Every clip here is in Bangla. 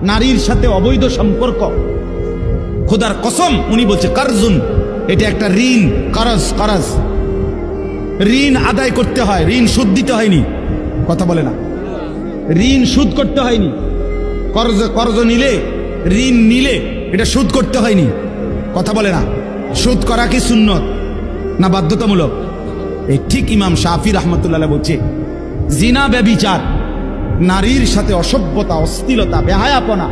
নারীর সাথে অবৈধ সম্পর্ক, খোদার কসম উনি বলছে কারজুন, এটা একটা ঋণ। করজ ঋণ আদায় করতে হয়, ঋণ সুদ দিতে হয়নি। কথা বলে না, ঋণ সুদ করতে হয়নি। কর্জ নিলে, ঋণ নিলে এটা সুদ করতে হয়নি। কথা বলে না, সুদ করা কি সুন্নত না বাধ্যতামূলক? এই ঠিক ইমাম শাফি রাহমাতুল্লাহ বলছে জিনা ব্যভিচার, নারীর সাথে অসভ্যতা, অশ্লীলতা, বেহায়াপনা।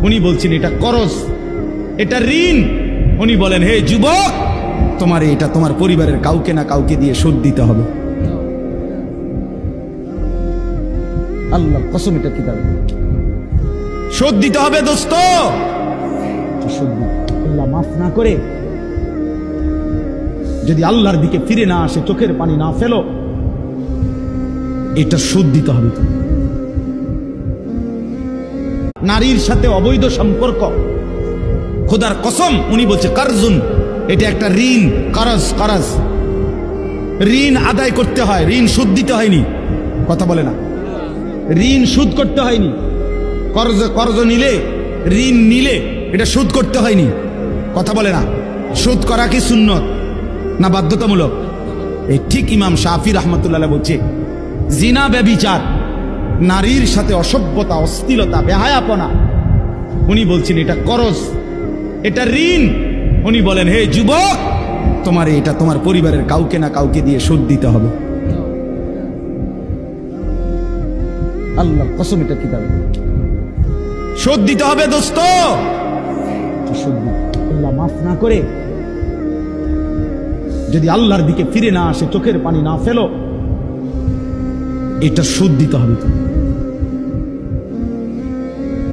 উনি বলছেন এটা করজ, এটা ঋণ। উনি বলেন হে যুবক, তোমার এটা তোমার পরিবারের কাউকে না কাউকে দিয়ে শোধ দিতে হবে। আল্লাহ কসম, এটা কিতাবে শোধ দিতে হবে দোস্ত। আল্লাহ মাফ না করে যদি আল্লাহর দিকে ফিরে না আসে, চোখের পানি না ফেলো, এটা শোধ দিতে হবে। নারীর সাথে অবৈধ সম্পর্ক, খোদার কসম উনি বলছে কারজুন, এটা একটা ঋণ। করজ ঋণ আদায় করতে হয়, ঋণ সুদ দিতে হয়নি। কথা বলে না, ঋণ সুদ করতে হয়নি। কর্জ নিলে, ঋণ নিলে এটা সুদ করতে হয়নি। কথা বলে না, সুদ করা কি সুন্নত না বাধ্যতামূলক? এই ঠিক ইমাম শাফি রাহমাতুল্লাহ বলছে জিনা ব্যভিচার, নারীর সাথে অসভ্যতা, অশ্লীলতা, বেহায়াপনা। উনি বলছেন এটা করজ, এটা ঋণ। উনি বলেন হে যুবক, তোমার এটা তোমার পরিবারের কাউকে না কাউকে দিয়ে শোধ দিতে হবে। আল্লাহ কসম, এটা কিতাবে শোধ দিতে হবে দোস্ত। আল্লাহ মাফ না করে যদি আল্লাহর দিকে ফিরে না আসে, চোখের পানি না ফেলো, এটা শোধ দিতে হবে।